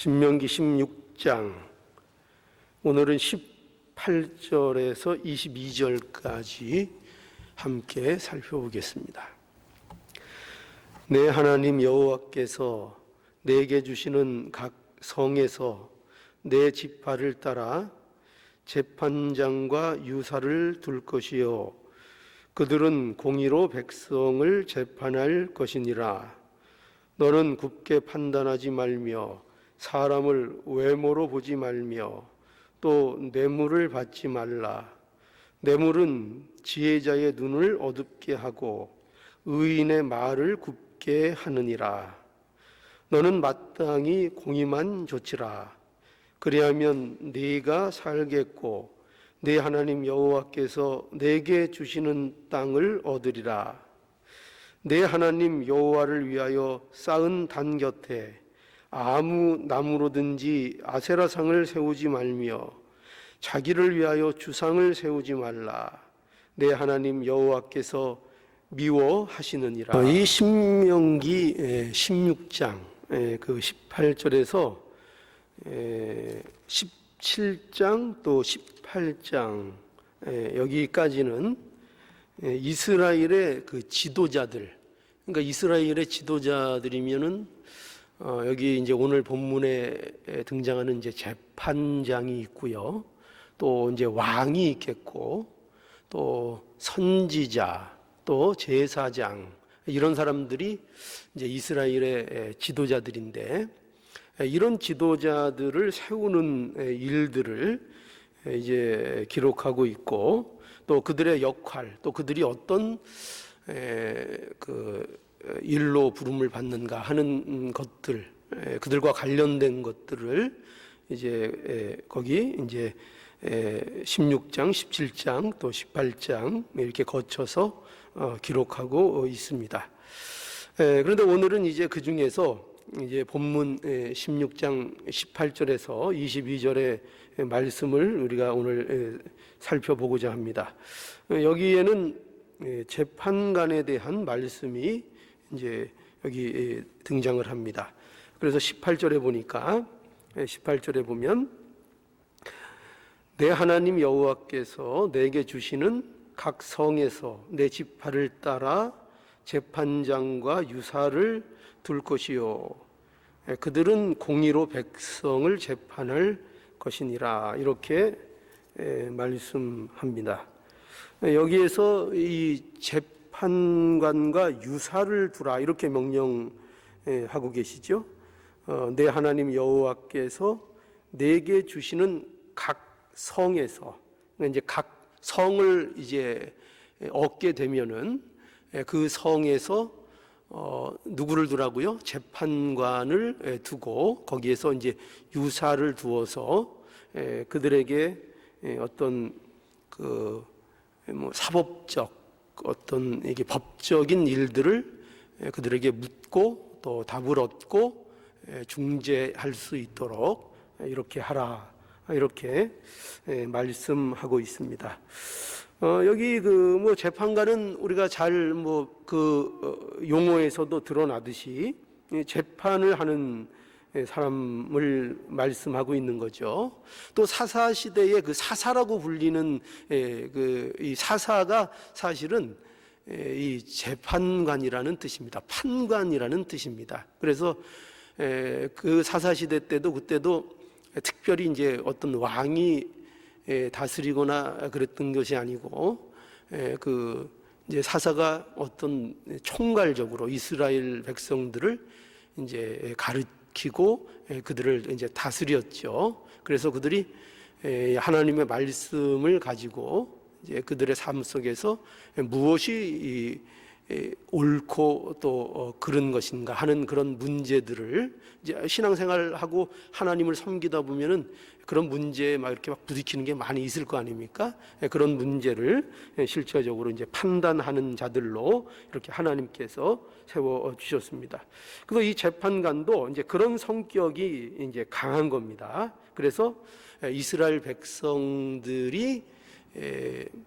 신명기 16장, 오늘은 18절에서 22절까지 함께 살펴보겠습니다. 내 하나님 여호와께서 내게 주시는 각 성에서 내 지파를 따라 재판장과 유사를 둘 것이요 그들은 공의로 백성을 재판할 것이니라. 너는 굽게 판단하지 말며 사람을 외모로 보지 말며 또 뇌물을 받지 말라. 뇌물은 지혜자의 눈을 어둡게 하고 의인의 말을 굽게 하느니라. 너는 마땅히 공의만 조치라. 그리하면 네가 살겠고 네 하나님 여호와께서 내게 주시는 땅을 얻으리라. 내 하나님 여호와를 위하여 쌓은 단 곁에 아무 나무로든지 아세라상을 세우지 말며 자기를 위하여 주상을 세우지 말라. 내 하나님 여호와께서 미워하시느니라. 이 신명기 16장 그 18절에서 17장 또 18장 여기까지는 이스라엘의 그 지도자들, 그러니까 이스라엘의 지도자들이면은 여기 이제 오늘 본문에 등장하는 이제 재판장이 있고요, 또 이제 왕이 있겠고, 또 선지자, 또 제사장, 이런 사람들이 이제 이스라엘의 지도자들인데, 이런 지도자들을 세우는 일들을 이제 기록하고 있고, 또 그들의 역할, 또 그들이 어떤 그 일로 부름을 받는가 하는 것들, 그들과 관련된 것들을 이제 거기 이제 16장, 17장, 또 18장 이렇게 거쳐서 기록하고 있습니다. 그런데 오늘은 이제 그 중에서 이제 본문 16장 18절에서 22절의 말씀을 우리가 오늘 살펴보고자 합니다. 여기에는 재판관에 대한 말씀이 이제 여기 등장을 합니다. 그래서 18절에 보니까 18절에 보면 내 하나님 여호와께서 내게 주시는 각 성에서 내 지파를 따라 재판장과 유사를 둘 것이요 그들은 공의로 백성을 재판할 것이니라. 이렇게 말씀합니다. 여기에서 이 재판관과 유사를 두라 이렇게 명령하고 계시죠. 내 하나님 여호와께서 내게 주시는 각 성에서, 이제 각 성을 이제 얻게 되면은 그 성에서 누구를 두라고요? 재판관을 두고 거기에서 이제 유사를 두어서 그들에게 어떤 그 뭐 사법적 어떤 이게 법적인 일들을 그들에게 묻고 또 답을 얻고 중재할 수 있도록 이렇게 하라, 이렇게 말씀하고 있습니다. 여기 그 뭐 재판관은 우리가 잘 뭐 그 용어에서도 드러나듯이 재판을 하는 사람을 말씀하고 있는 거죠. 또 사사 시대의 그 사사라고 불리는 그 이 사사가 사실은 이 재판관이라는 뜻입니다. 판관이라는 뜻입니다. 그래서 그 사사 시대 때도 그때도 특별히 이제 어떤 왕이 다스리거나 그랬던 것이 아니고 그 이제 사사가 어떤 총괄적으로 이스라엘 백성들을 이제 가르치고 그들을 이제 다스렸죠. 그래서 그들이 하나님의 말씀을 가지고 이제 그들의 삶 속에서 무엇이 옳고 또 그런 것인가 하는 그런 문제들을 이제 신앙생활하고 하나님을 섬기다 보면은 그런 문제에 막 이렇게 막 부딪히는 게 많이 있을 거 아닙니까? 그런 문제를 실제적으로 이제 판단하는 자들로 이렇게 하나님께서 세워 주셨습니다. 그래서 이 재판관도 이제 그런 성격이 이제 강한 겁니다. 그래서 이스라엘 백성들이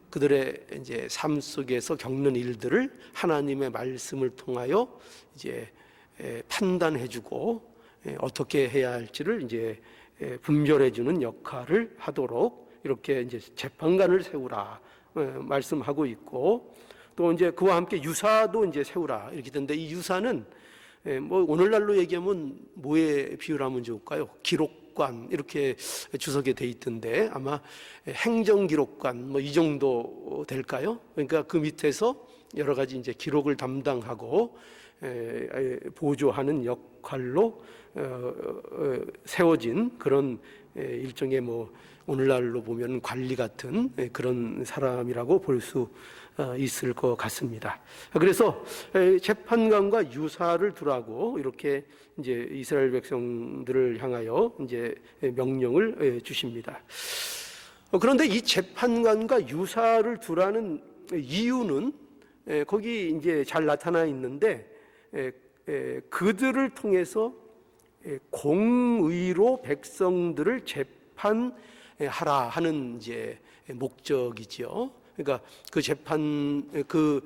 그들의 이제 삶 속에서 겪는 일들을 하나님의 말씀을 통하여 이제 판단해주고 어떻게 해야 할지를 이제 분별해주는 역할을 하도록 이렇게 이제 재판관을 세우라 말씀하고 있고, 또 이제 그와 함께 유사도 이제 세우라 이렇게 되는데, 이 유사는 뭐 오늘날로 얘기하면 뭐에 비유하면 좋을까요? 기록관 이렇게 주석에 돼 있던데 아마 행정기록관 뭐 이 정도 될까요? 그러니까 그 밑에서 여러 가지 이제 기록을 담당하고 보조하는 역할로 세워진 그런 일종의 뭐 오늘날로 보면 관리 같은 그런 사람이라고 볼 수 있을 것 같습니다. 그래서 재판관과 유사를 두라고 이렇게 이제 이스라엘 백성들을 향하여 이제 명령을 주십니다. 그런데 이 재판관과 유사를 두라는 이유는 거기 이제 잘 나타나 있는데, 그들을 통해서 공의로 백성들을 재판하라 하는 이제 목적이죠. 그러니까 그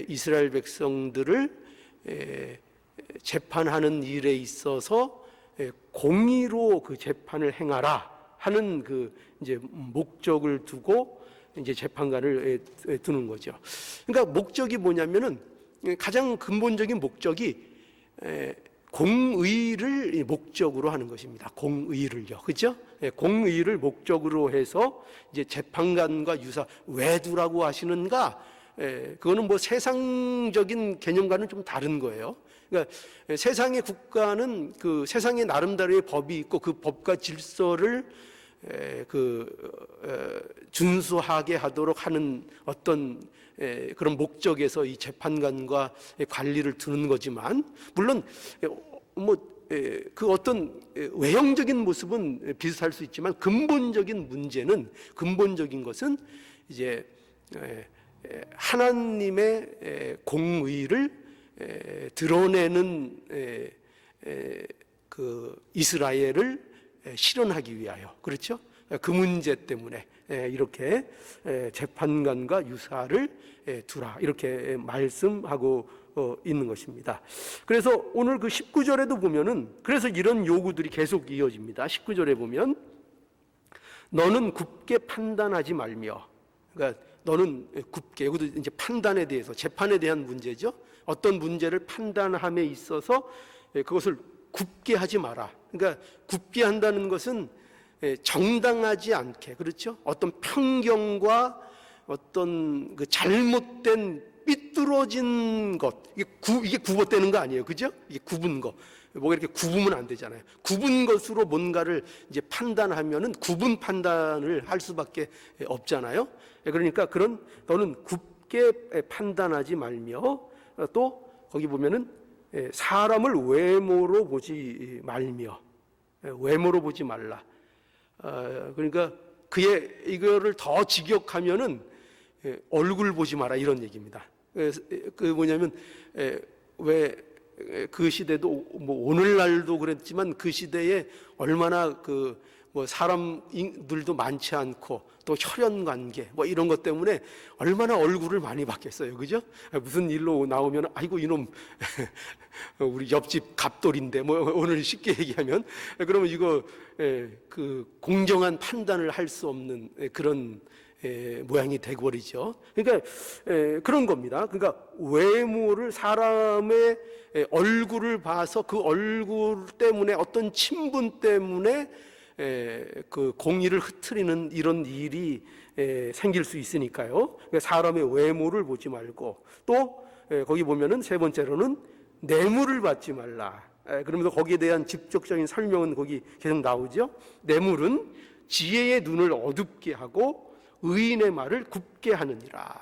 이스라엘 백성들을 재판하는 일에 있어서 공의로 그 재판을 행하라 하는 그 이제 목적을 두고 이제 재판관을 두는 거죠. 그러니까 목적이 뭐냐면은 가장 근본적인 목적이 공의를 목적으로 하는 것입니다. 공의를요, 그렇죠? 공의를 목적으로 해서 이제 재판관과 유사 왜 두라고 하시는가? 그거는 뭐 세상적인 개념과는 좀 다른 거예요. 그러니까 세상의 국가는 그 세상의 나름대로의 법이 있고 그 법과 질서를 준수하게 하도록 하는 어떤 그런 목적에서 이 재판관과 관리를 두는 거지만, 물론 그 어떤 외형적인 모습은 비슷할 수 있지만 근본적인 것은 이제 하나님의 공의를 드러내는 그 이스라엘을 실현하기 위하여, 그렇죠? 그 문제 때문에 이렇게 재판관과 유사를 두라 이렇게 말씀하고 있는 것입니다. 그래서 오늘 그 19절에도 보면은 그래서 이런 요구들이 계속 이어집니다. 19절에 보면 너는 굽게 판단하지 말며, 그러니까 너는 굽게, 여기도 이제 판단에 대해서, 재판에 대한 문제죠. 어떤 문제를 판단함에 있어서 그것을 굽게 하지 마라. 그러니까 굽게 한다는 것은 정당하지 않게, 그렇죠? 어떤 편견과 어떤 그 잘못된 삐뚤어진 것, 이게 굽어대는 거 아니에요, 그죠? 이게 굽은 거, 뭐가 이렇게 굽으면 안 되잖아요. 굽은 것으로 뭔가를 이제 판단하면은 굽은 판단을 할 수밖에 없잖아요. 그러니까 너는 굽게 판단하지 말며, 또 거기 보면은 사람을 외모로 보지 말며, 외모로 보지 말라. 그러니까 이거를 더 직역하면은 얼굴 보지 마라 이런 얘기입니다. 그 뭐냐면 왜 그 시대도 뭐 오늘날도 그랬지만 그 시대에 얼마나 그 뭐 사람들도 많지 않고 또 혈연 관계 뭐 이런 것 때문에 얼마나 얼굴을 많이 봤겠어요, 그죠? 무슨 일로 나오면 아이고 이놈 우리 옆집 갑돌인데 뭐 오늘 쉽게 얘기하면, 그러면 이거 그 공정한 판단을 할 수 없는 그런 모양이 되어버리죠. 그러니까 그런 겁니다. 그러니까 외모를, 사람의 얼굴을 봐서 그 얼굴 때문에 어떤 친분 때문에 그 공의를 흐트리는 이런 일이 생길 수 있으니까요. 그러니까 사람의 외모를 보지 말고, 또 거기 보면은 세 번째로는 뇌물을 받지 말라. 그러면서 거기에 대한 직접적인 설명은 거기 계속 나오죠. 뇌물은 지혜의 눈을 어둡게 하고 의인의 말을 굽게 하느니라.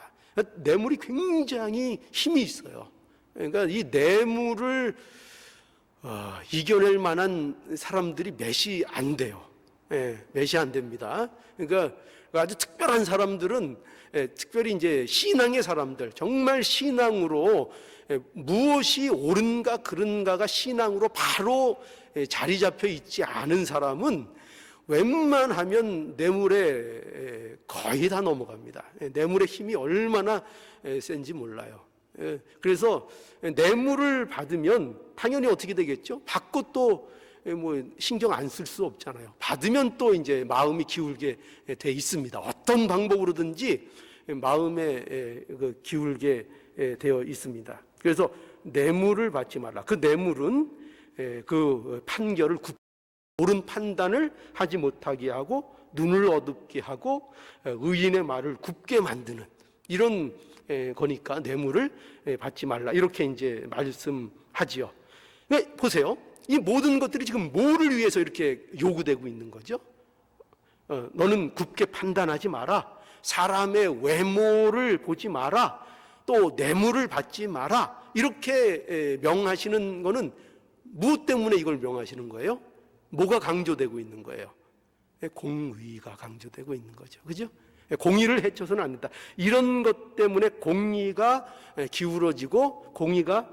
뇌물이 굉장히 힘이 있어요. 그러니까 이 뇌물을 이겨낼 만한 사람들이 몇이 안 돼요. 몇이 안 됩니다. 그러니까 아주 특별한 사람들은, 특별히 이제 신앙의 사람들, 정말 신앙으로 무엇이 옳은가 그른가가 신앙으로 바로 자리 잡혀 있지 않은 사람은 웬만하면 뇌물에 거의 다 넘어갑니다. 뇌물의 힘이 얼마나 센지 몰라요. 그래서 뇌물을 받으면 당연히 어떻게 되겠죠? 받고 또 뭐 신경 안 쓸 수 없잖아요. 받으면 또 이제 마음이 기울게 돼 있습니다. 어떤 방법으로든지 마음에 기울게 되어 있습니다. 그래서 뇌물을 받지 말라. 그 뇌물은 그 판결을 옳은 판단을 하지 못하게 하고 눈을 어둡게 하고 의인의 말을 굽게 만드는 이런 거니까 뇌물을 받지 말라. 이렇게 이제 말씀하지요. 보세요. 이 모든 것들이 지금 뭐를 위해서 이렇게 요구되고 있는 거죠? 너는 굽게 판단하지 마라. 사람의 외모를 보지 마라. 또 뇌물을 받지 마라. 이렇게 명하시는 거는 무엇 때문에 이걸 명하시는 거예요? 뭐가 강조되고 있는 거예요? 공의가 강조되고 있는 거죠. 그죠? 공의를 해쳐서는 안 된다. 이런 것 때문에 공의가 기울어지고 공의가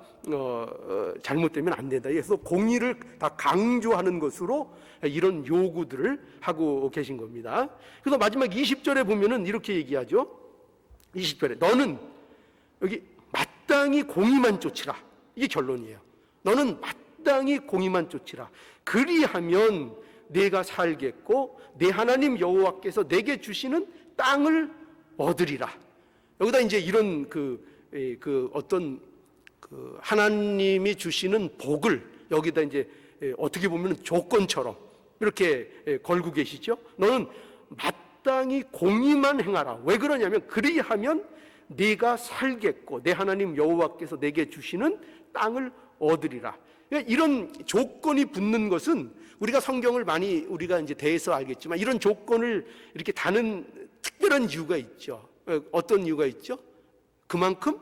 잘못되면 안 된다. 그래서 공의를 다 강조하는 것으로 이런 요구들을 하고 계신 겁니다. 그래서 마지막 20절에 보면은 이렇게 얘기하죠. 20절에 너는 여기 마땅히 공의만 쫓으라. 이게 결론이에요. 너는 마땅히 공의만 쫓으라. 그리하면 내가 살겠고 내 하나님 여호와께서 내게 주시는 땅을 얻으리라. 여기다 이제 이런 어떤 하나님이 주시는 복을 여기다 이제 어떻게 보면 조건처럼 이렇게 걸고 계시죠. 너는 마땅히 공의만 행하라. 왜 그러냐면 그리하면 네가 살겠고 내 하나님 여호와께서 내게 주시는 땅을 얻으리라. 이런 조건이 붙는 것은 우리가 성경을 많이 우리가 이제 대해서 알겠지만 이런 조건을 이렇게 다는 특별한 이유가 있죠. 어떤 이유가 있죠? 그만큼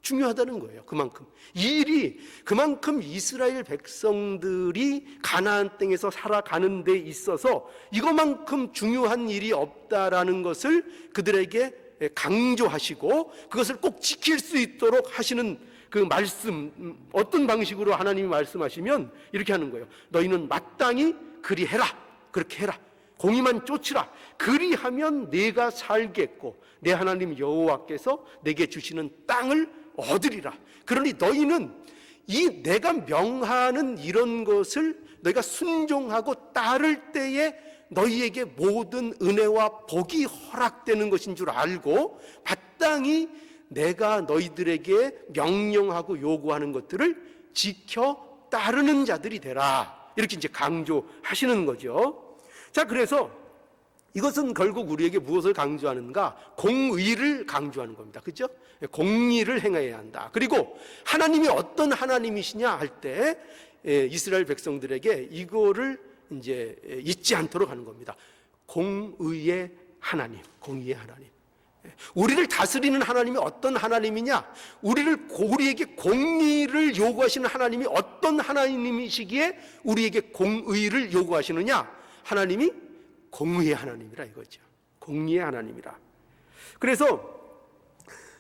중요하다는 거예요. 그만큼 이 일이 그만큼 이스라엘 백성들이 가나안 땅에서 살아가는 데 있어서 이것만큼 중요한 일이 없다라는 것을 그들에게 강조하시고 그것을 꼭 지킬 수 있도록 하시는 그 말씀, 어떤 방식으로 하나님이 말씀하시면 이렇게 하는 거예요. 너희는 마땅히 그리해라. 그렇게 해라. 공의만 쫓으라. 그리하면 내가 살겠고 내 하나님 여호와께서 내게 주시는 땅을 얻으리라. 그러니 너희는 이 내가 명하는 이런 것을 너희가 순종하고 따를 때에 너희에게 모든 은혜와 복이 허락되는 것인 줄 알고 마땅히 내가 너희들에게 명령하고 요구하는 것들을 지켜 따르는 자들이 되라. 이렇게 이제 강조하시는 거죠. 자, 그래서 이것은 결국 우리에게 무엇을 강조하는가? 공의를 강조하는 겁니다. 그렇죠? 공의를 행해야 한다. 그리고 하나님이 어떤 하나님이시냐 할 때 이스라엘 백성들에게 이거를 이제 잊지 않도록 하는 겁니다. 공의의 하나님, 공의의 하나님. 우리를 다스리는 하나님이 어떤 하나님이냐? 우리에게 공의를 요구하시는 하나님이 어떤 하나님이시기에 우리에게 공의를 요구하시느냐? 하나님이 공의의 하나님이라 이거죠. 공의의 하나님이라. 그래서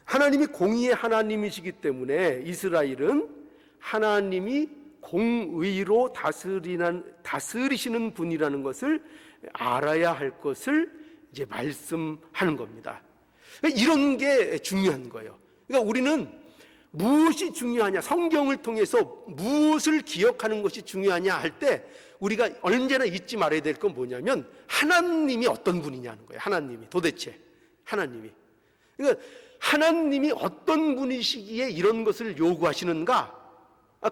하나님이 공의의 하나님이시기 때문에 이스라엘은 하나님이 공의로 다스리시는 분이라는 것을 알아야 할 것을 이제 말씀하는 겁니다. 이런 게 중요한 거예요. 그러니까 우리는 무엇이 중요하냐, 성경을 통해서 무엇을 기억하는 것이 중요하냐 할 때 우리가 언제나 잊지 말아야 될 건 뭐냐면 하나님이 어떤 분이냐는 거예요. 하나님이 도대체 하나님이. 그러니까 하나님이 어떤 분이시기에 이런 것을 요구하시는가?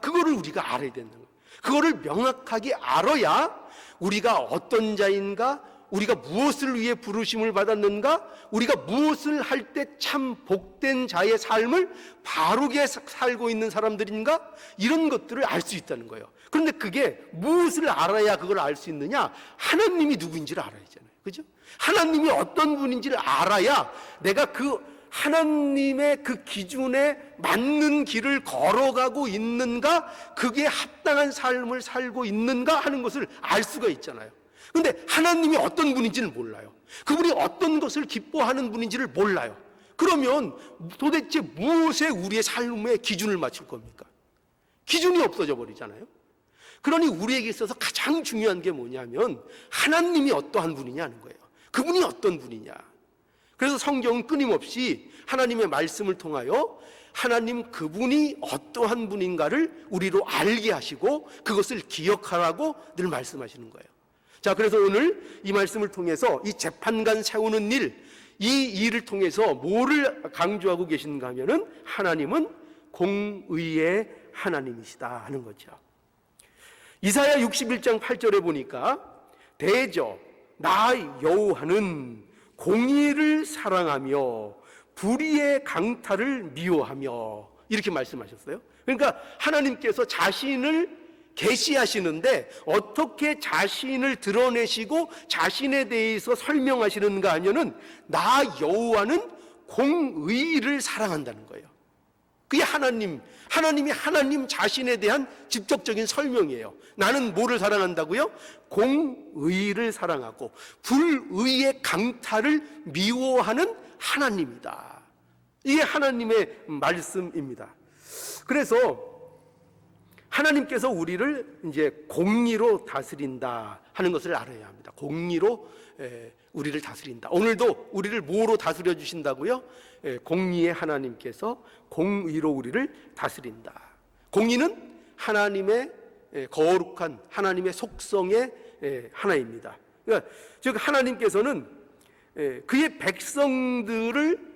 그거를 우리가 알아야 되는 거예요. 그거를 명확하게 알아야 우리가 어떤 자인가, 우리가 무엇을 위해 부르심을 받았는가, 우리가 무엇을 할 때 참 복된 자의 삶을 바르게 살고 있는 사람들인가, 이런 것들을 알 수 있다는 거예요. 그런데 그게 무엇을 알아야 그걸 알 수 있느냐? 하나님이 누구인지를 알아야 하잖아요. 그죠? 하나님이 어떤 분인지를 알아야 내가 그 하나님의 그 기준에 맞는 길을 걸어가고 있는가, 그게 합당한 삶을 살고 있는가 하는 것을 알 수가 있잖아요. 그런데 하나님이 어떤 분인지를 몰라요. 그분이 어떤 것을 기뻐하는 분인지를 몰라요. 그러면 도대체 무엇에 우리의 삶의 기준을 맞출 겁니까? 기준이 없어져 버리잖아요. 그러니 우리에게 있어서 가장 중요한 게 뭐냐면 하나님이 어떠한 분이냐는 거예요. 그분이 어떤 분이냐. 그래서 성경은 끊임없이 하나님의 말씀을 통하여 하나님 그분이 어떠한 분인가를 우리로 알게 하시고 그것을 기억하라고 늘 말씀하시는 거예요. 자, 그래서 오늘 이 말씀을 통해서 이 재판관 세우는 일, 이 일을 통해서 뭐를 강조하고 계신가 하면은 하나님은 공의의 하나님이시다 하는 거죠. 이사야 61장 8절에 보니까 대저 나 여호와는 공의를 사랑하며 불의의 강탈을 미워하며 이렇게 말씀하셨어요. 그러니까 하나님께서 자신을 계시하시는데 어떻게 자신을 드러내시고 자신에 대해서 설명하시는가 하면은 나 여호와는 공의를 사랑한다는 거예요. 그게 하나님이 하나님 자신에 대한 직접적인 설명이에요. 나는 뭐를 사랑한다고요? 공의를 사랑하고 불의의 강탈을 미워하는 하나님이다. 이게 하나님의 말씀입니다. 그래서 하나님께서 우리를 이제 공의로 다스린다 하는 것을 알아야 합니다. 공의로 우리를 다스린다. 오늘도 우리를 뭐로 다스려 주신다고요? 공의의 하나님께서 공의로 우리를 다스린다. 공의는 하나님의 거룩한 하나님의 속성의 하나입니다. 그러니까 즉 하나님께서는 그의 백성들을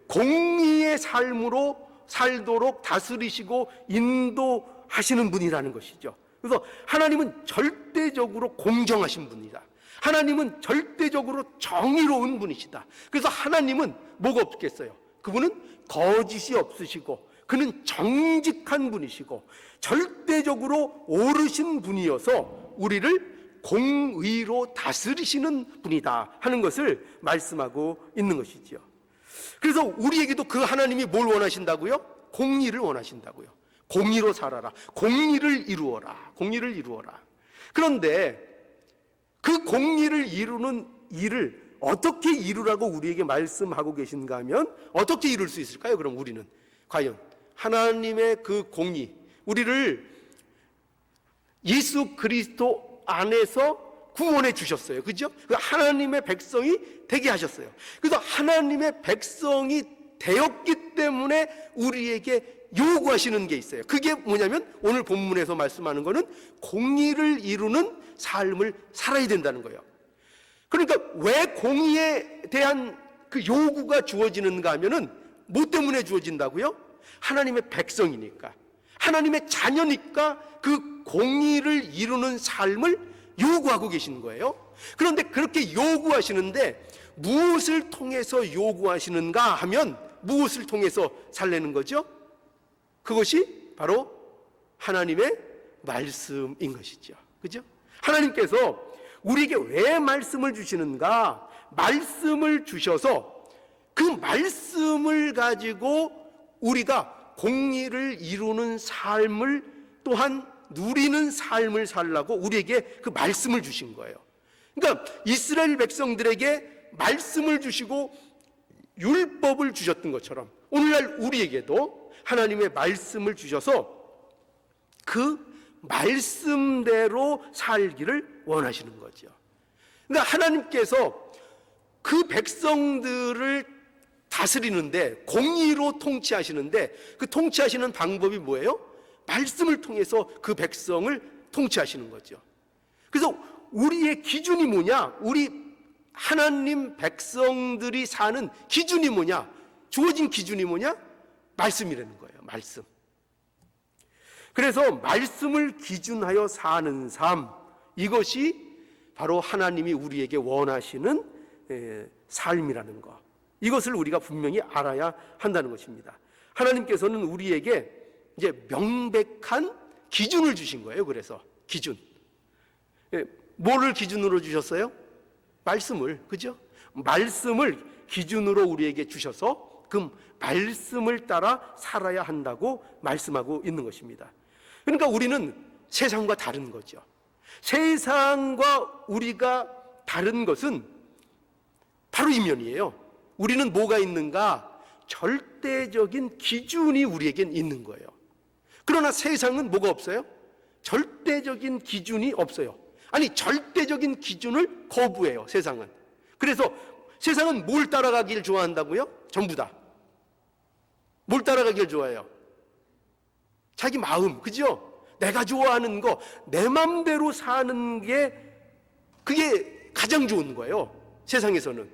공의의 삶으로 살도록 다스리시고 인도하시는 분이라는 것이죠. 그래서 하나님은 절대적으로 공정하신 분이다. 하나님은 절대적으로 정의로운 분이시다. 그래서 하나님은 뭐가 없겠어요? 그분은 거짓이 없으시고 그는 정직한 분이시고 절대적으로 옳으신 분이어서 우리를 공의로 다스리시는 분이다 하는 것을 말씀하고 있는 것이죠. 그래서 우리에게도 그 하나님이 뭘 원하신다고요? 공의를 원하신다고요. 공의로 살아라. 공의를 이루어라. 공의를 이루어라. 그런데 그 공의를 이루는 일을 어떻게 이루라고 우리에게 말씀하고 계신가 하면 어떻게 이룰 수 있을까요? 그럼 우리는 과연 하나님의 그 공의, 우리를 예수 그리스도 안에서 구원해 주셨어요. 그죠? 하나님의 백성이 되게 하셨어요. 그래서 하나님의 백성이 되었기 때문에 우리에게 요구하시는 게 있어요. 그게 뭐냐면 오늘 본문에서 말씀하는 거는 공의를 이루는 삶을 살아야 된다는 거예요. 그러니까 왜 공의에 대한 그 요구가 주어지는가 하면은 뭐 때문에 주어진다고요? 하나님의 백성이니까, 하나님의 자녀니까 그 공의를 이루는 삶을 요구하고 계시는 거예요. 그런데 그렇게 요구하시는데 무엇을 통해서 요구하시는가 하면 무엇을 통해서 살려는 거죠? 그것이 바로 하나님의 말씀인 것이죠. 그죠? 하나님께서 우리에게 왜 말씀을 주시는가? 말씀을 주셔서 그 말씀을 가지고 우리가 공의를 이루는 삶을 또한 누리는 삶을 살라고 우리에게 그 말씀을 주신 거예요. 그러니까 이스라엘 백성들에게 말씀을 주시고 율법을 주셨던 것처럼 오늘날 우리에게도 하나님의 말씀을 주셔서 그 말씀대로 살기를 원하시는 거죠. 그러니까 하나님께서 그 백성들을 다스리는데 공의로 통치하시는데 그 통치하시는 방법이 뭐예요? 말씀을 통해서 그 백성을 통치하시는 거죠. 그래서 우리의 기준이 뭐냐? 우리 하나님 백성들이 사는 기준이 뭐냐? 주어진 기준이 뭐냐? 말씀이라는 거예요. 말씀. 그래서 말씀을 기준하여 사는 삶, 이것이 바로 하나님이 우리에게 원하시는 삶이라는 것. 이것을 우리가 분명히 알아야 한다는 것입니다. 하나님께서는 우리에게 이제 명백한 기준을 주신 거예요. 그래서 기준. 뭐를 기준으로 주셨어요? 말씀을, 그죠? 말씀을 기준으로 우리에게 주셔서 그 말씀을 따라 살아야 한다고 말씀하고 있는 것입니다. 그러니까 우리는 세상과 다른 거죠. 세상과 우리가 다른 것은 바로 이면이에요. 우리는 뭐가 있는가? 절대적인 기준이 우리에겐 있는 거예요. 그러나 세상은 뭐가 없어요? 절대적인 기준이 없어요. 아니, 절대적인 기준을 거부해요, 세상은. 그래서 세상은 뭘 따라가길 좋아한다고요? 전부 다 뭘 따라가길 좋아해요? 자기 마음, 그죠? 내가 좋아하는 거, 내 맘대로 사는 게 그게 가장 좋은 거예요, 세상에서는.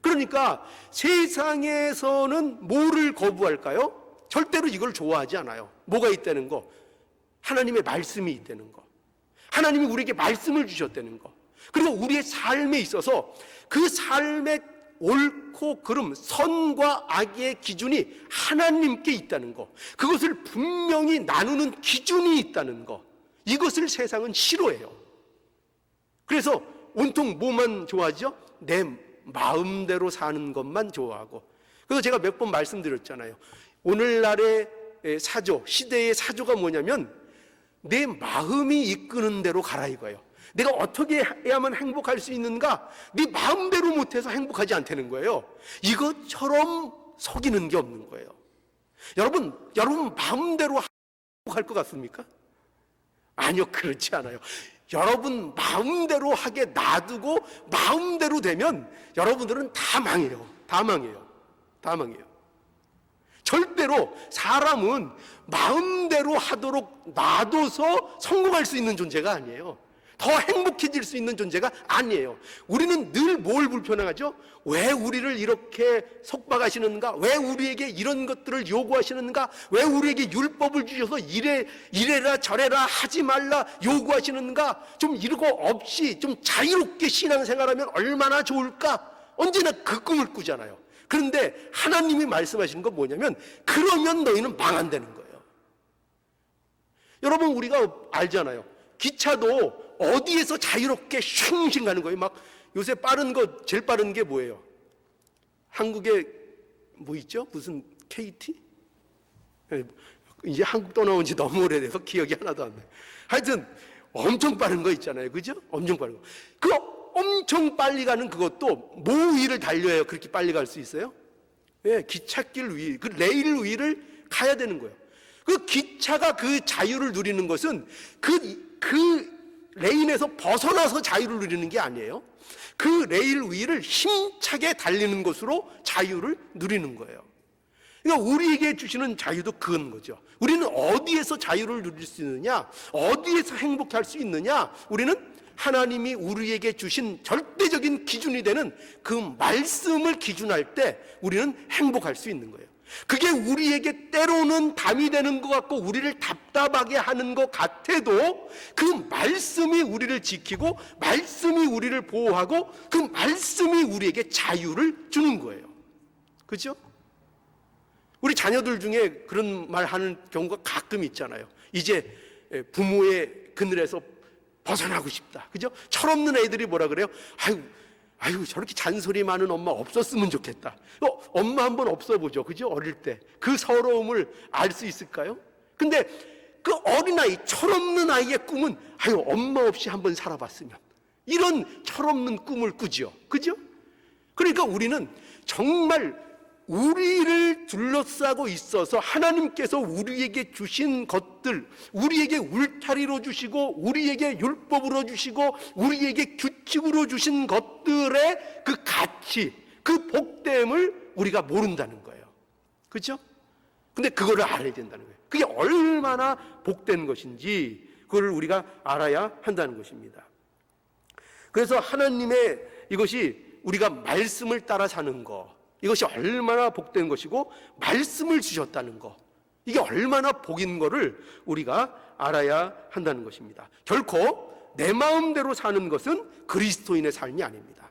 그러니까 세상에서는 뭐를 거부할까요? 절대로 이걸 좋아하지 않아요. 뭐가 있다는 거? 하나님의 말씀이 있다는 거. 하나님이 우리에게 말씀을 주셨다는 거. 그리고 우리의 삶에 있어서 그 삶의 옳고 그름, 선과 악의 기준이 하나님께 있다는 거. 그것을 분명히 나누는 기준이 있다는 거. 이것을 세상은 싫어해요. 그래서 온통 뭐만 좋아하죠? 내 마음대로 사는 것만 좋아하고. 그래서 제가 몇 번 말씀드렸잖아요. 오늘날의 사조, 시대의 사조가 뭐냐면 내 마음이 이끄는 대로 가라 이거예요. 내가 어떻게 해야만 행복할 수 있는가? 네 마음대로 못해서 행복하지 않다는 거예요. 이것처럼 속이는 게 없는 거예요. 여러분 마음대로 행복할 것 같습니까? 아니요, 그렇지 않아요. 여러분 마음대로 하게 놔두고 마음대로 되면 여러분들은 다 망해요. 다 망해요. 절대로 사람은 마음대로 하도록 놔둬서 성공할 수 있는 존재가 아니에요. 더 행복해질 수 있는 존재가 아니에요. 우리는 늘 뭘 불편해하죠? 왜 우리를 이렇게 속박하시는가? 왜 우리에게 이런 것들을 요구하시는가? 왜 우리에게 율법을 주셔서 이래라 저래라 하지 말라 요구하시는가? 좀 이러고 없이 좀 자유롭게 신앙생활하면 얼마나 좋을까? 언제나 그 꿈을 꾸잖아요. 그런데 하나님이 말씀하시는 건 뭐냐면 그러면 너희는 망한다는 거예요. 여러분 우리가 알잖아요. 기차도 어디에서 자유롭게 슝슝 가는 거예요. 막 요새 빠른 거 제일 빠른 게 뭐예요? 한국에 뭐 있죠? 무슨 KT? 이제 한국 떠나온 지 너무 오래돼서 기억이 하나도 안 나요. 하여튼 엄청 빠른 거 있잖아요. 그죠? 엄청 빠른 거. 그거 엄청 빨리 가는 그것도 뭐 위를 달려야 그렇게 빨리 갈 수 있어요? 예, 기찻길 위, 그 레일 위를 가야 되는 거예요. 그 기차가 그 자유를 누리는 것은 그 레인에서 벗어나서 자유를 누리는 게 아니에요. 그 레일 위를 힘차게 달리는 것으로 자유를 누리는 거예요. 그러니까 우리에게 주시는 자유도 그건 거죠. 우리는 어디에서 자유를 누릴 수 있느냐? 어디에서 행복할 수 있느냐? 우리는 하나님이 우리에게 주신 절대적인 기준이 되는 그 말씀을 기준할 때 우리는 행복할 수 있는 거예요. 그게 우리에게 때로는 담이 되는 것 같고 우리를 답답하게 하는 것 같아도 그 말씀이 우리를 지키고 말씀이 우리를 보호하고 그 말씀이 우리에게 자유를 주는 거예요. 그렇죠? 우리 자녀들 중에 그런 말 하는 경우가 가끔 있잖아요. 이제 부모의 그늘에서 벗어나고 싶다. 그죠? 철없는 애들이 뭐라 그래요? 아유, 저렇게 잔소리 많은 엄마 없었으면 좋겠다. 엄마 한번 없어보죠. 그죠? 어릴 때. 그 서러움을 알 수 있을까요? 근데 그 어린아이, 철없는 아이의 꿈은 엄마 없이 한번 살아봤으면. 이런 철없는 꿈을 꾸죠. 그죠? 그러니까 우리는 정말 우리를 둘러싸고 있어서 하나님께서 우리에게 주신 것들, 우리에게 울타리로 주시고 우리에게 율법으로 주시고 우리에게 규칙으로 주신 것들의 그 가치, 그 복됨을 우리가 모른다는 거예요. 그렇죠? 근데 그거를 알아야 된다는 거예요. 그게 얼마나 복된 것인지 그걸 우리가 알아야 한다는 것입니다. 그래서 하나님의 이것이 우리가 말씀을 따라 사는 거, 이것이 얼마나 복된 것이고 말씀을 주셨다는 것, 이게 얼마나 복인 거를 우리가 알아야 한다는 것입니다. 결코 내 마음대로 사는 것은 그리스도인의 삶이 아닙니다.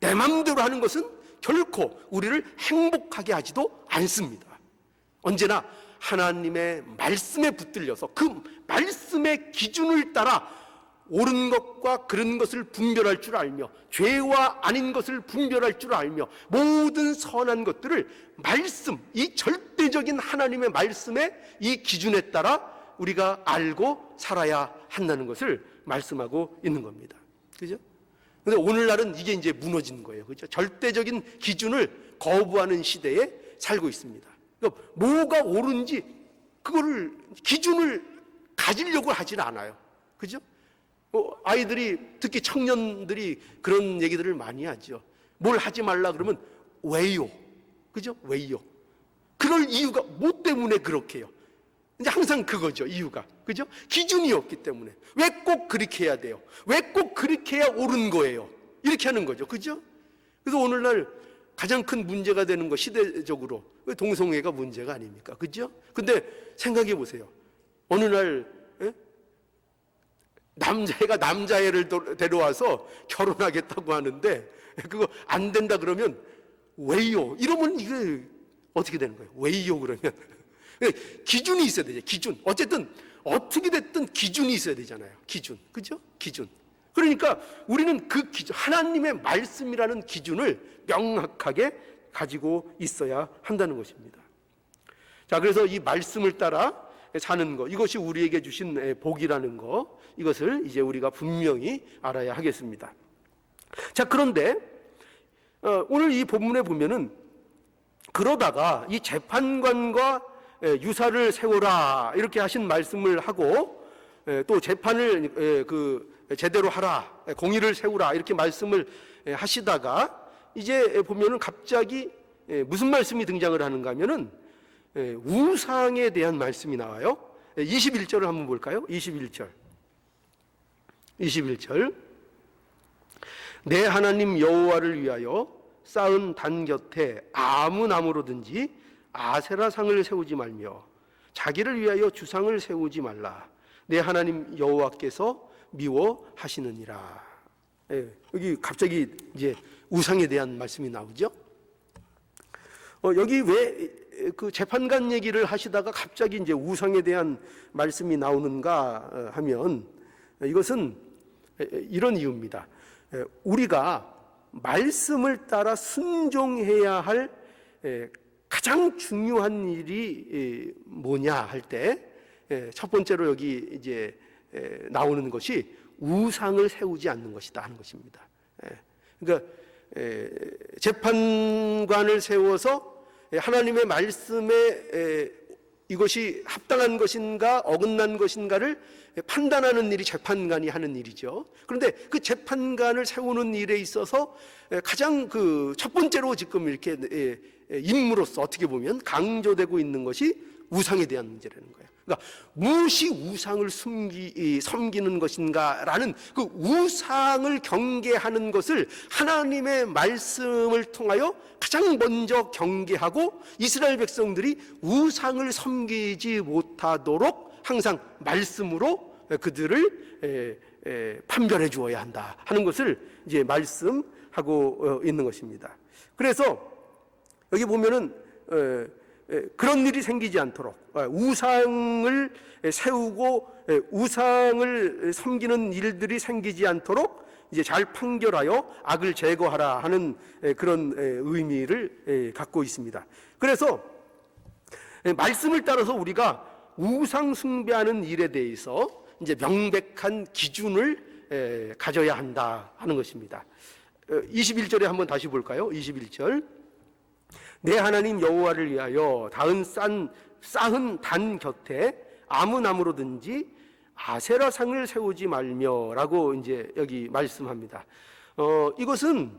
내 마음대로 하는 것은 결코 우리를 행복하게 하지도 않습니다. 언제나 하나님의 말씀에 붙들려서 그 말씀의 기준을 따라 옳은 것과 그른 것을 분별할 줄 알며 죄와 아닌 것을 분별할 줄 알며 모든 선한 것들을 말씀, 이 절대적인 하나님의 말씀의 이 기준에 따라 우리가 알고 살아야 한다는 것을 말씀하고 있는 겁니다. 그죠? 근데 오늘날은 이게 이제 무너진 거예요. 그죠? 절대적인 기준을 거부하는 시대에 살고 있습니다. 그러니까 뭐가 옳은지 그거를 기준을 가지려고 하질 않아요. 그죠? 아이들이, 특히 청년들이 그런 얘기들을 많이 하죠. 뭘 하지 말라 그러면 왜요? 그죠? 왜요? 그럴 이유가 뭐 때문에 그렇게 해요? 이제 항상 그거죠, 이유가. 그죠? 기준이 없기 때문에. 왜 꼭 그렇게 해야 돼요? 왜 꼭 그렇게 해야 옳은 거예요? 이렇게 하는 거죠. 그죠? 그래서 오늘날 가장 큰 문제가 되는 거, 시대적으로 동성애가 문제가 아닙니까? 그죠? 근데 생각해 보세요. 어느 날 남자애가 남자애를 데려와서 결혼하겠다고 하는데 그거 안 된다 그러면 왜요? 이러면 이게 어떻게 되는 거예요? 왜요? 그러면 기준이 있어야 되죠. 기준. 어쨌든 어떻게 됐든 기준이 있어야 되잖아요. 기준. 그죠? 기준. 그러니까 우리는 그 기준, 하나님의 말씀이라는 기준을 명확하게 가지고 있어야 한다는 것입니다. 자, 그래서 이 말씀을 따라 사는 것, 이것이 우리에게 주신 복이라는 것, 이것을 이제 우리가 분명히 알아야 하겠습니다. 자, 그런데 오늘 이 본문에 보면은 그러다가 이 재판관과 유사를 세우라 이렇게 하신 말씀을 하고 또 재판을 제대로 하라, 공의를 세우라 이렇게 말씀을 하시다가 이제 보면은 갑자기 무슨 말씀이 등장을 하는가 하면은 우상에 대한 말씀이 나와요. 21절을 한번 볼까요? 21절. 내 하나님 여호와를 위하여 쌓은 단 곁에 아무 나무로든지 아세라상을 세우지 말며 자기를 위하여 주상을 세우지 말라. 내 하나님 여호와께서 미워하시느니라. 여기 갑자기 이제 우상에 대한 말씀이 나오죠. 여기 왜 그 재판관 얘기를 하시다가 갑자기 이제 우상에 대한 말씀이 나오는가 하면 이것은 이런 이유입니다. 우리가 말씀을 따라 순종해야 할 가장 중요한 일이 뭐냐 할 때 첫 번째로 여기 이제 나오는 것이 우상을 세우지 않는 것이다 하는 것입니다. 그러니까 재판관을 세워서 하나님의 말씀에 이것이 합당한 것인가 어긋난 것인가를 판단하는 일이 재판관이 하는 일이죠. 그런데 그 재판관을 세우는 일에 있어서 가장 그 첫 번째로 지금 이렇게 임무로서 어떻게 보면 강조되고 있는 것이 우상에 대한 문제라는 거예요. 그러니까 무엇이 우상을 섬기는 것인가라는 그 우상을 경계하는 것을 하나님의 말씀을 통하여 가장 먼저 경계하고 이스라엘 백성들이 우상을 섬기지 못하도록 항상 말씀으로 그들을 판별해 주어야 한다 하는 것을 이제 말씀하고 있는 것입니다. 그래서 여기 보면은 그런 일이 생기지 않도록 우상을 세우고 우상을 섬기는 일들이 생기지 않도록 이제 잘 판결하여 악을 제거하라 하는 그런 의미를 갖고 있습니다. 그래서 말씀을 따라서 우리가 우상 숭배하는 일에 대해서 이제 명백한 기준을 가져야 한다 하는 것입니다. 21절에 한번 다시 볼까요? 21절. 내 하나님 여호와를 위하여 쌓은 단 곁에 아무 나무로든지 아세라상을 세우지 말며라고 이제 여기 말씀합니다. 이것은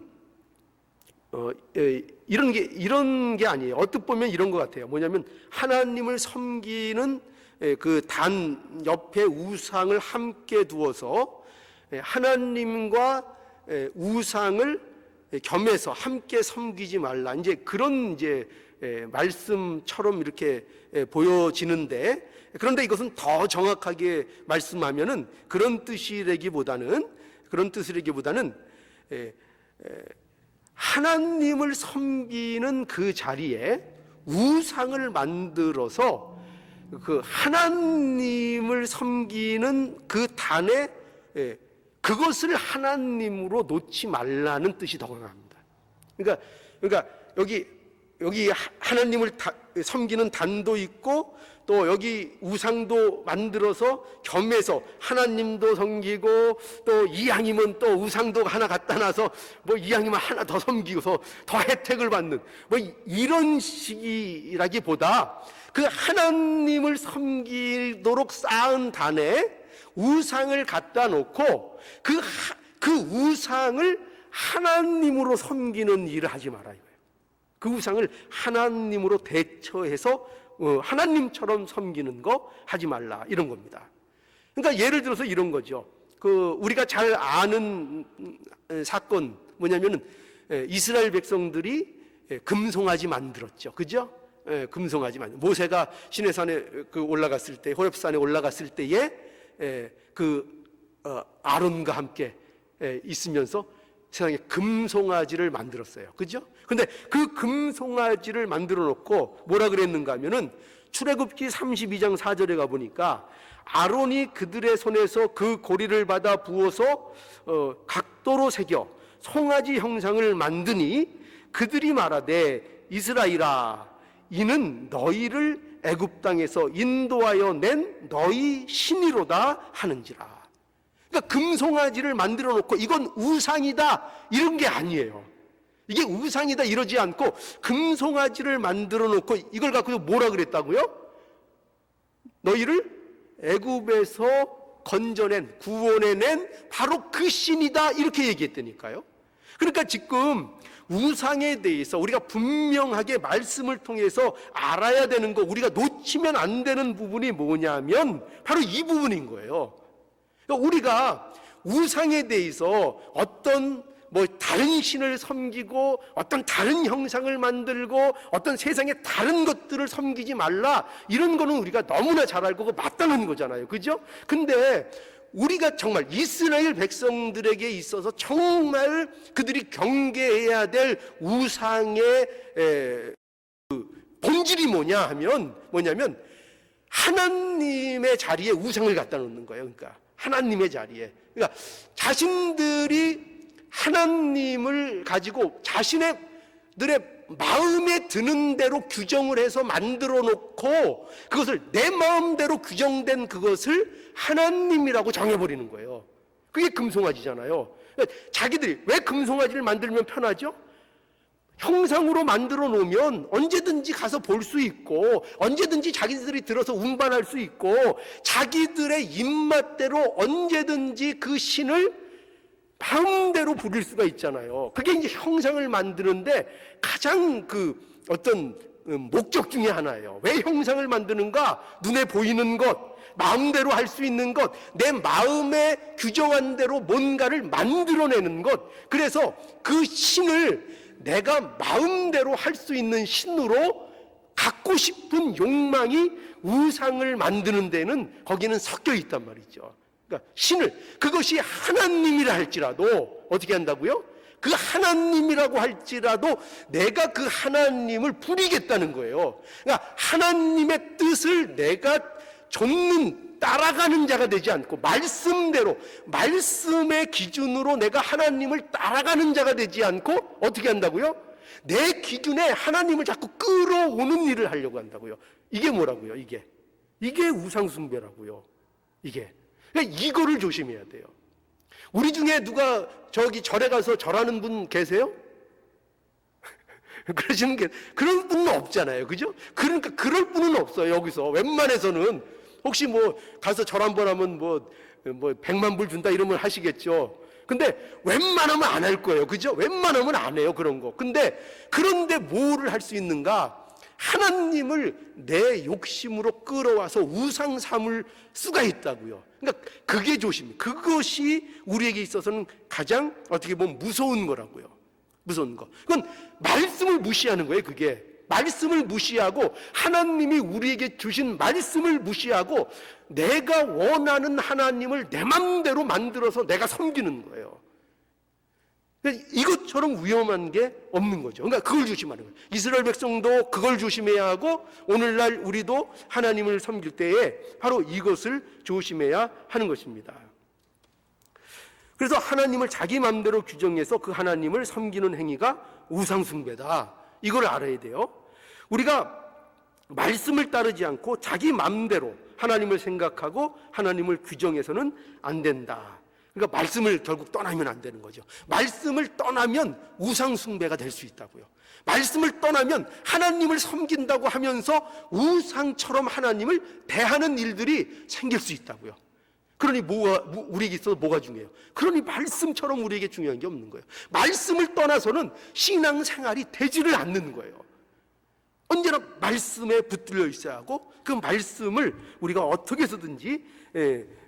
이런 게 아니에요. 어떻게 보면 이런 것 같아요. 뭐냐면 하나님을 섬기는 그 단 옆에 우상을 함께 두어서 하나님과 우상을 겸해서 함께 섬기지 말라. 이제 그런 이제 말씀처럼 이렇게 보여지는데, 그런데 이것은 더 정확하게 말씀하면은 그런 뜻이라기보다는 하나님을 섬기는 그 자리에 우상을 만들어서 그 하나님을 섬기는 그 단에 그것을 하나님으로 놓지 말라는 뜻이 더 강합니다. 그러니까 여기 하나님을 섬기는 단도 있고 또 여기 우상도 만들어서 겸해서 하나님도 섬기고 또 이왕이면 또 우상도 하나 갖다 놔서 뭐 이왕이면 하나 더 섬기고서 더 혜택을 받는 뭐 이런 식이라기보다 그 하나님을 섬기도록 쌓은 단에 우상을 갖다 놓고 그 우상을 하나님으로 섬기는 일을 하지 마라 이거예요. 그 우상을 하나님으로 대처해서 하나님처럼 섬기는 거 하지 말라, 이런 겁니다. 그러니까 예를 들어서 이런 거죠. 우리가 잘 아는 사건 뭐냐면은 이스라엘 백성들이 금송아지 만들었죠. 그죠? 금송아지 모세가 시내산에 올라갔을 때, 호렙산에 올라갔을 때에 아론과 함께 있으면서 세상에 금송아지를 만들었어요. 그죠? 근데 그 금송아지를 만들어 놓고 뭐라 그랬는가 하면은 출애굽기 32장 4절에 가보니까 아론이 그들의 손에서 그 고리를 받아 부어서 각도로 새겨 송아지 형상을 만드니 그들이 말하되 이스라엘아, 이는 너희를 애굽 땅에서 인도하여 낸 너희 신이로다 하는지라. 그러니까 금송아지를 만들어 놓고 이건 우상이다 이런 게 아니에요. 이게 우상이다 이러지 않고 금송아지를 만들어 놓고 이걸 갖고 뭐라 그랬다고요? 너희를 애굽에서 건져낸, 구원해낸 바로 그 신이다 이렇게 얘기했다니까요. 그러니까 지금 우상에 대해서 우리가 분명하게 말씀을 통해서 알아야 되는 거, 우리가 놓치면 안 되는 부분이 뭐냐면 바로 이 부분인 거예요. 그러니까 우리가 우상에 대해서 어떤 다른 신을 섬기고 어떤 다른 형상을 만들고 어떤 세상의 다른 것들을 섬기지 말라, 이런 거는 우리가 너무나 잘 알고 마땅한 거잖아요. 그죠? 근데 우리가 정말 이스라엘 백성들에게 있어서 정말 그들이 경계해야 될 우상의 본질이 뭐냐면 하나님의 자리에 우상을 갖다 놓는 거예요. 그러니까 하나님의 자리에, 그러니까 자신들이 하나님을 가지고 자신들의 마음에 드는 대로 규정을 해서 만들어 놓고 그것을 내 마음대로 규정된 그것을 하나님이라고 정해버리는 거예요. 그게 금송아지잖아요. 그러니까 자기들이 왜 금송아지를 만들면 편하죠? 형상으로 만들어 놓으면 언제든지 가서 볼 수 있고 언제든지 자기들이 들어서 운반할 수 있고 자기들의 입맛대로 언제든지 그 신을 마음대로 부릴 수가 있잖아요. 그게 이제 형상을 만드는데 가장 어떤 목적 중에 하나예요. 왜 형상을 만드는가? 눈에 보이는 것, 마음대로 할 수 있는 것, 내 마음에 규정한 대로 뭔가를 만들어내는 것. 그래서 그 신을 내가 마음대로 할 수 있는 신으로 갖고 싶은 욕망이 우상을 만드는 데는 거기는 섞여 있단 말이죠. 그러니까 신을, 그것이 하나님이라 할지라도 어떻게 한다고요? 그 하나님이라고 할지라도 내가 그 하나님을 부리겠다는 거예요. 그러니까 하나님의 뜻을 내가 따라가는 자가 되지 않고 말씀대로, 말씀의 기준으로 내가 하나님을 따라가는 자가 되지 않고 어떻게 한다고요? 내 기준에 하나님을 자꾸 끌어오는 일을 하려고 한다고요. 이게 뭐라고요? 이게 우상숭배라고요. 그러니까 이거를 조심해야 돼요. 우리 중에 누가 저기 절에 가서 절하는 분 계세요? 그런 분은 없잖아요. 그죠? 그러니까 그럴 분은 없어요. 여기서 웬만해서는 혹시 가서 절 한번 하면 100만 불 준다 이러면 하시겠죠. 근데 웬만하면 안 할 거예요. 그죠? 웬만하면 안 해요. 그런 거. 그런데 뭐를 할 수 있는가? 하나님을 내 욕심으로 끌어와서 우상 삼을 수가 있다고요. 그러니까 그게 조심. 그것이 우리에게 있어서는 가장 어떻게 보면 무서운 거라고요. 무서운 거. 그건 말씀을 무시하는 거예요. 그게 말씀을 무시하고 하나님이 우리에게 주신 말씀을 무시하고 내가 원하는 하나님을 내 맘대로 만들어서 내가 섬기는 거예요. 이것처럼 위험한 게 없는 거죠. 그러니까 그걸 조심하는 거예요. 이스라엘 백성도 그걸 조심해야 하고 오늘날 우리도 하나님을 섬길 때에 바로 이것을 조심해야 하는 것입니다. 그래서 하나님을 자기 마음대로 규정해서 그 하나님을 섬기는 행위가 우상숭배다. 이걸 알아야 돼요. 우리가 말씀을 따르지 않고 자기 마음대로 하나님을 생각하고 하나님을 규정해서는 안 된다. 그러니까 말씀을 결국 떠나면 안 되는 거죠. 말씀을 떠나면 우상숭배가 될 수 있다고요. 말씀을 떠나면 하나님을 섬긴다고 하면서 우상처럼 하나님을 대하는 일들이 생길 수 있다고요. 그러니 우리에게 있어서 뭐가 중요해요? 그러니 말씀처럼 우리에게 중요한 게 없는 거예요. 말씀을 떠나서는 신앙생활이 되지를 않는 거예요. 언제나 말씀에 붙들려 있어야 하고 그 말씀을 우리가 어떻게 해서든지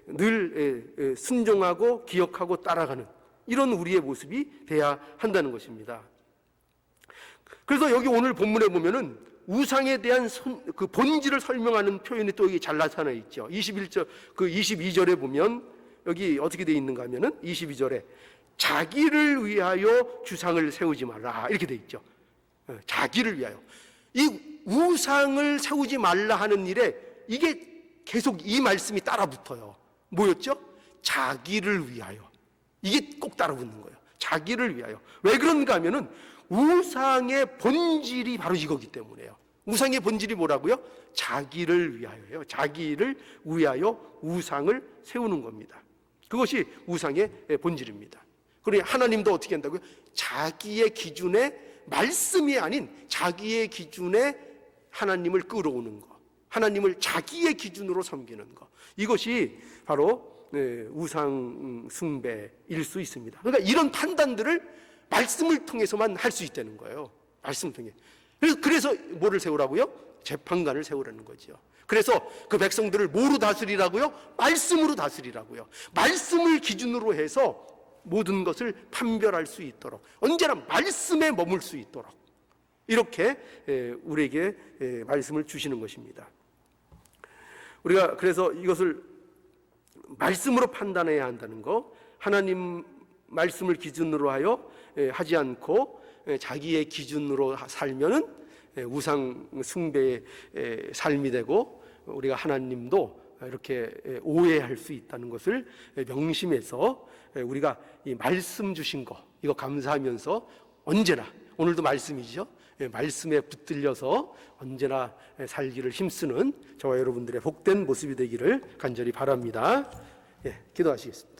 늘 순종하고 기억하고 따라가는 이런 우리의 모습이 돼야 한다는 것입니다. 그래서 여기 오늘 본문에 보면은 우상에 대한 그 본질을 설명하는 표현이 또 여기 잘 나타나 있죠. 22절에 보면 여기 어떻게 되어 있는가 하면은 22절에 자기를 위하여 주상을 세우지 말라 이렇게 되어 있죠. 자기를 위하여. 이 우상을 세우지 말라 하는 일에 이게 계속 이 말씀이 따라 붙어요. 뭐였죠? 자기를 위하여. 이게 꼭 따라 붙는 거예요. 자기를 위하여. 왜 그런가 하면은 우상의 본질이 바로 이거기 때문에요. 우상의 본질이 뭐라고요? 자기를 위하여요. 자기를 위하여 우상을 세우는 겁니다. 그것이 우상의 본질입니다. 그러니 하나님도 어떻게 한다고요? 자기의 기준에 말씀이 아닌 자기의 기준에 하나님을 끌어오는 것, 하나님을 자기의 기준으로 섬기는 것, 이것이 바로 우상 숭배일 수 있습니다. 그러니까 이런 판단들을 말씀을 통해서만 할 수 있다는 거예요. 말씀 통해. 그래서 뭐를 세우라고요? 재판관을 세우라는 거죠. 그래서 그 백성들을 뭐로 다스리라고요? 말씀으로 다스리라고요. 말씀을 기준으로 해서 모든 것을 판별할 수 있도록, 언제나 말씀에 머물 수 있도록 이렇게 우리에게 말씀을 주시는 것입니다. 우리가 그래서 이것을 말씀으로 판단해야 한다는 거, 하나님 말씀을 기준으로 하여 하지 않고 자기의 기준으로 살면은 우상 숭배의 삶이 되고 우리가 하나님도 이렇게 오해할 수 있다는 것을 명심해서 우리가 이 말씀 주신 거 이거 감사하면서 언제나 오늘도 말씀이죠. 말씀에 붙들려서 언제나 살기를 힘쓰는 저와 여러분들의 복된 모습이 되기를 간절히 바랍니다. 기도하시겠습니다.